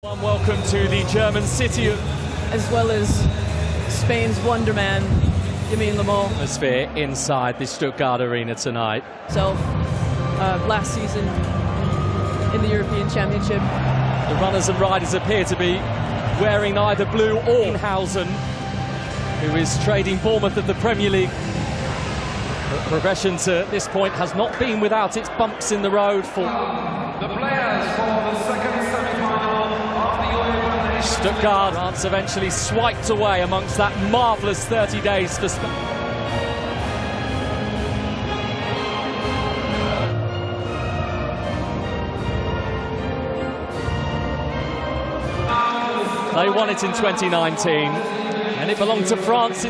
Welcome to the German city as well as Spain's wonderman, Yamil Lamol. Atmosphere inside the Stuttgart Arena tonight. Last season in the European Championship. The runners and riders appear to be wearing either blue or Hausen, who is trading Bournemouth of the Premier League. But progression to this point has not been without its bumps in the road for the players for the second semi-final of the UEFA. Stuttgart. France eventually swiped away amongst that marvellous 30 days for Spain. They won it in 2019, and it belonged to France.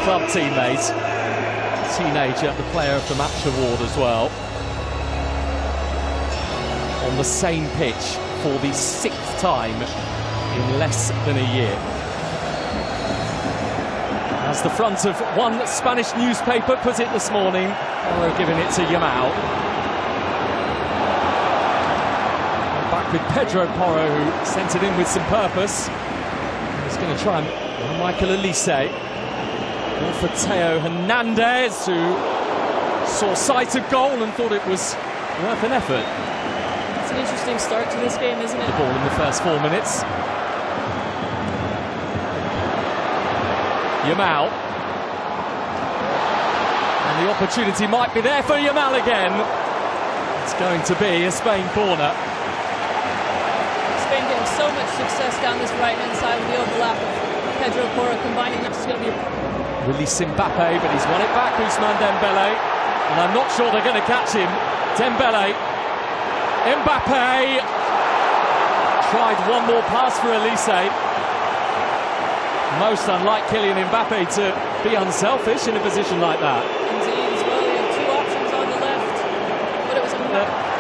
Club teammate, teenager, the player of the match award as well. On the same pitch for the 6th time in less than a year. As the front of one Spanish newspaper put it this morning, they're giving it to Yamal. Back with Pedro Porro, who sent it in with some purpose. He's going to try and Michael Olise. Or for Theo Hernandez, who saw sight of goal and thought it was worth an effort. It's an interesting start to this game, isn't it? The ball in the first 4 minutes. Yamal. And the opportunity might be there for Yamal again. It's going to be a Spain corner. Spain getting so much success down this right-hand side with the overlap of Pedro Porro combining. This is going to be Release Mbappe, but he's won it back, Ousmane Dembele, and I'm not sure they're going to catch him. Dembele, Mbappe, tried one more pass for Olise. Most unlike Kylian Mbappe to be unselfish in a position like that. Indeed, as well, he had two options on the left, but it was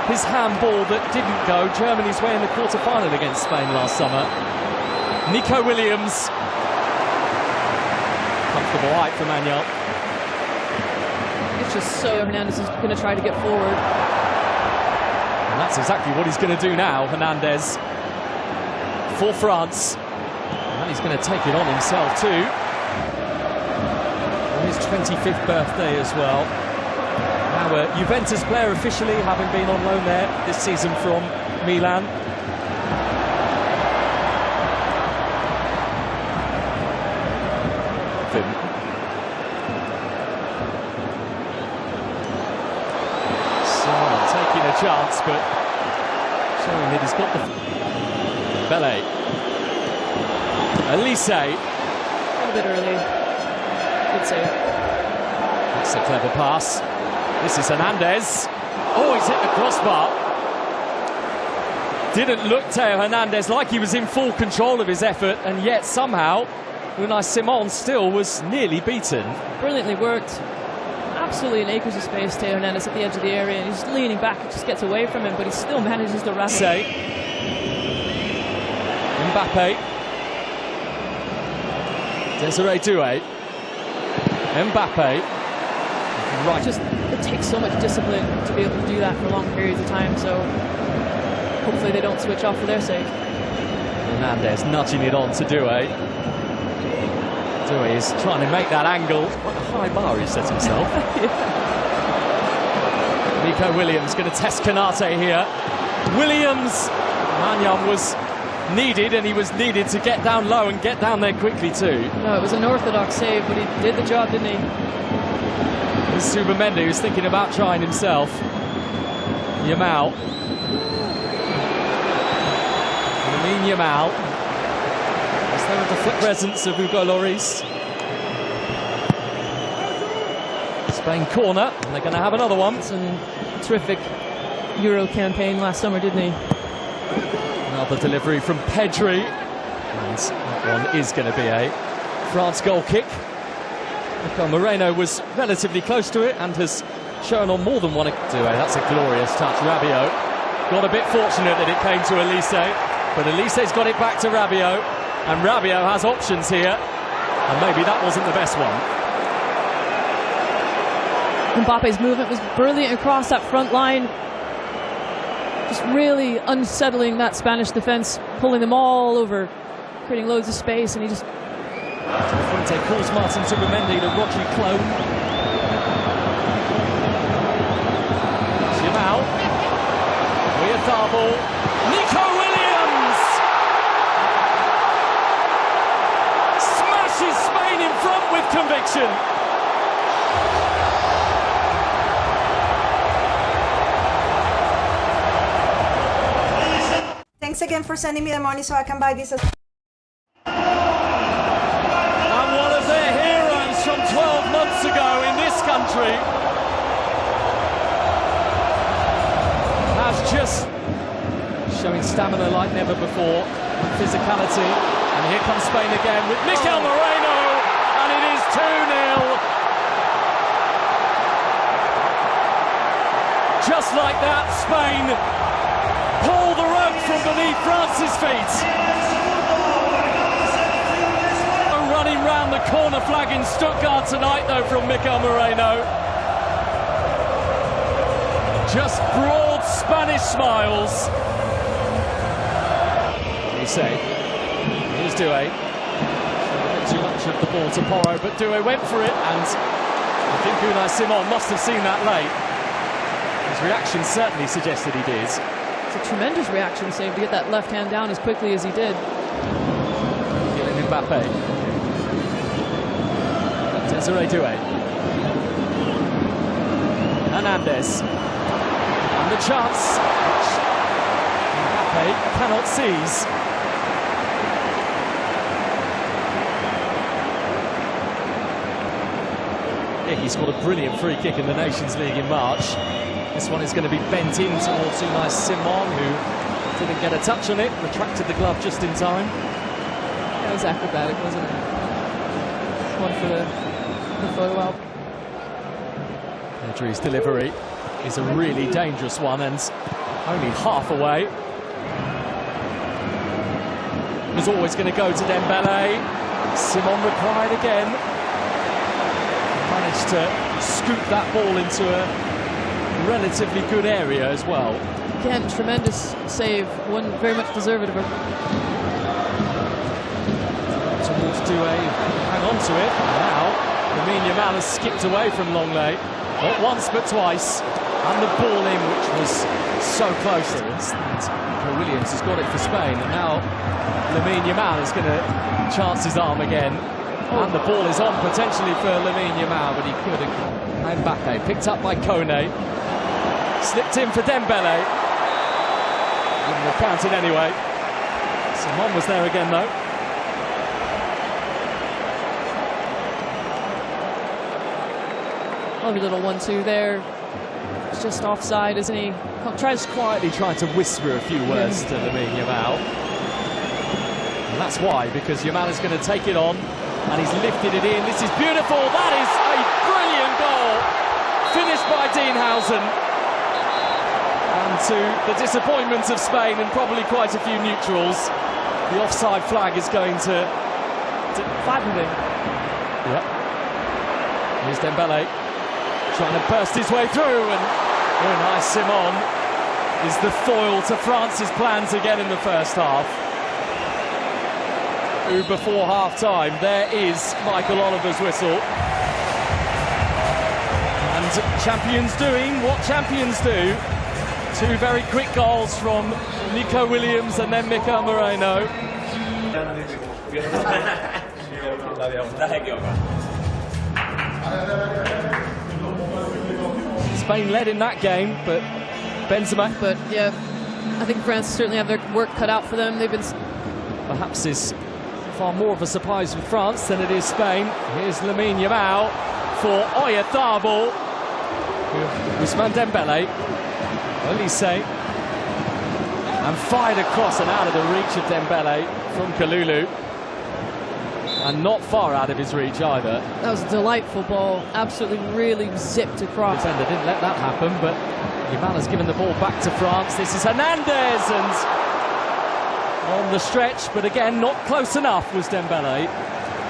his handball that didn't go. Germany's way in the quarter-final against Spain last summer. Nico Williams. Comfortable height for Manuel. It's just so Hernandez is going to try to get forward. And that's exactly what he's going to do now, Hernandez. For France. And he's going to take it on himself too. On his 25th birthday as well. Now a Juventus player officially, having been on loan there this season from Milan. Taking a chance, but showing that he's got the Bele. Olise. A little bit early. Good save. That's a clever pass. This is Hernandez. Oh, he's hit the crossbar. Didn't look Theo Hernandez like he was in full control of his effort, and yet somehow Unai Simon still was nearly beaten. Brilliantly worked. Absolutely in acres of space, Theo Hernandez at the edge of the area, and he's just leaning back, it just gets away from him, but he still manages to wrap it. Mbappe. Desiree Doué. Mbappe. Right. It takes so much discipline to be able to do that for long periods of time, so hopefully they don't switch off for their sake. Hernandez nudging it on to Doué. Doué is trying to make that angle. Quite a high bar he set himself. Nico Williams going to test Konate here. Williams! Maignan was needed, and he was needed to get down low and get down there quickly too. No, it was an orthodox save, but he did the job, didn't he? There's Zubimendi, who's thinking about trying himself. Yamal. Lamine Yamal. Is there a deflected presence of Hugo Lloris? Spain corner, and they're going to have another one. It's a terrific Euro campaign last summer, didn't he? Another delivery from Pedri. And that one is going to be a France goal kick. Mikel Moreno was relatively close to it and has shown on more than one. That's a glorious touch. Rabiot got a bit fortunate that it came to Olise, but Olise's got it back to Rabiot, and Rabiot has options here, and maybe that wasn't the best one. Mbappe's movement was brilliant across that front line. Just really unsettling that Spanish defence, pulling them all over, creating loads of space, and he just... Fuente calls Martin Zubimendi to Rodri Clone. Simão. Oyarzabal. Nico Williams! Smashes Spain in front with conviction. Thanks again for sending me the money so I can buy this. And one of their heroes from 12 months ago in this country has just showing stamina like never before, physicality, and here comes Spain again with Mikel Moreno, and it is 2-0. Just like that, Spain pull the rug from beneath France's feet. Running round the corner flag in Stuttgart tonight, though, from Mikel Moreno. Just broad Spanish smiles. You say, here's Doué. A bit too much of the ball to Porro, but Doué went for it, and I think Unai Simon must have seen that late. His reaction certainly suggested he did. It's a tremendous reaction save to get that left hand down as quickly as he did. Kylian Mbappé. Desiree Doué. Hernandez. And the chance which Mbappé cannot seize. Yeah, he scored a brilliant free kick in the Nations League in March. This one is going to be bent in towards Unai Simon, who didn't get a touch on it, retracted the glove just in time. That was acrobatic, wasn't it? One for the photo album. Pedri's delivery is a really dangerous one, and only half away. Was always going to go to Dembele. Simon required again. Managed to scoop that ball into a relatively good area as well. Again, tremendous save. One very much deserved of him. Towards Doué, hang on to it. Now, Lamine Yamal has skipped away from Longley. Not once, but twice. And the ball in, which was so close to us. And Williams has got it for Spain. And now, Lamine Yamal is going to chance his arm again. And the ball is on potentially for Lamine Yamal, but he could have. Mbappé picked up by Kone. Slipped in for Dembele. Wouldn't have counted anyway. Simon was there again, though. Lovely little 1-2 there. It's just offside, isn't he? Tries quietly trying to whisper a few words to Lamine Yamal. And that's why, because Yamal is going to take it on, and he's lifted it in. This is beautiful. That is a brilliant goal. Finished by Dean Housen. And to the disappointment of Spain and probably quite a few neutrals, the offside flag is going to Fadden. Yep. Here's Dembele trying to burst his way through, and Unai Simon is the foil to France's plans again in the first half. Before half-time, there is Michael Oliver's whistle. And champions doing what champions do. Two very quick goals from Nico Williams and then Mikel Moreno. Spain led in that game, but Benzema... But yeah, I think France certainly have their work cut out for them. They've been... Perhaps is far more of a surprise for France than it is Spain. Here's Lamine Yamal for Oyarzabal. Ousmane Dembele. Olise. And fired across and out of the reach of Dembele from Kalulu. And not far out of his reach either. That was a delightful ball. Absolutely really zipped across. Defender didn't let that happen, but Yamal has given the ball back to France. This is Hernandez, and on the stretch, but again, not close enough was Dembele.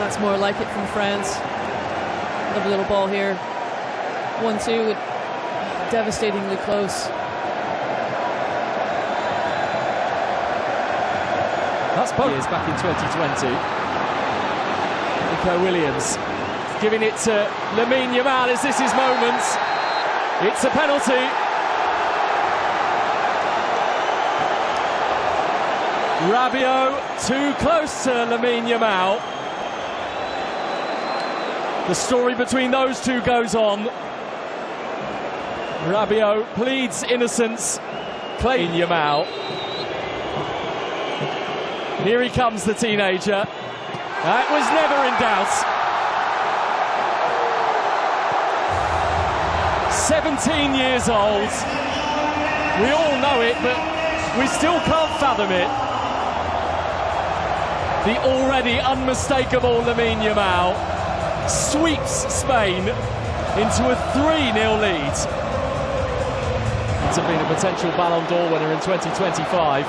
That's more like it from France. Lovely little ball here. 1-2, devastatingly close. That's both years back in 2020. Nico Williams giving it to Lamine Yamal. Is this his moment? It's a penalty. Rabiot too close to Lamine Yamal. The story between those two goes on. Rabiot pleads innocence. Lamine Yamal. Here he comes, the teenager. That was never in doubt. 17 years old. We all know it, but we still can't fathom it. The already unmistakable Lamine Yamal sweeps Spain into a 3-0 lead. To have been a potential Ballon d'Or winner in 2025.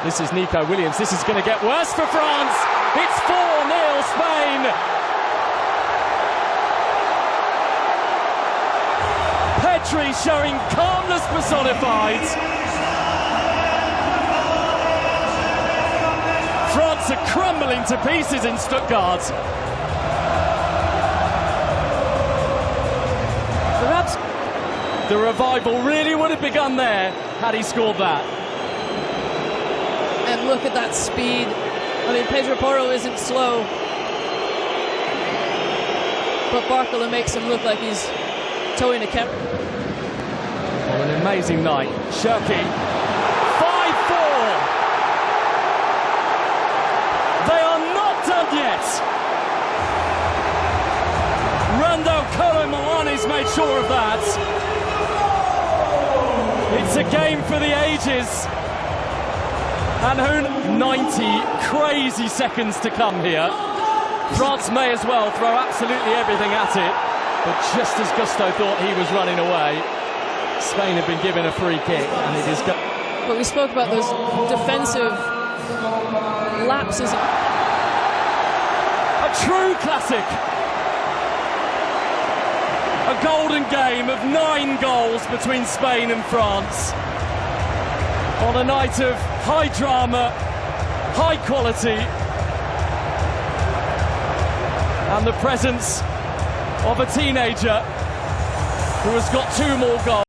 This is Nico Williams. This is going to get worse for France. It's 4-0 Spain. Pedri showing calmness personified. France are crumbling to pieces in Stuttgart. Perhaps the revival really would have begun there had he scored that. And look at that speed. I mean, Pedro Porro isn't slow, but Barcola makes him look like he's towing a camera. Well, an amazing night. Cherki, 5-4. They are not done yet. Rando Kolo Muani's made sure of that. It's a game for the ages. And who 90 crazy seconds to come here. France may as well throw absolutely everything at it, but just as Gusto thought he was running away, Spain have been given a free kick, and it is. But we spoke about those defensive lapses. A true classic. A golden game of 9 goals between Spain and France. On a night of high drama, high quality, and the presence of a teenager who has got 2 more goals.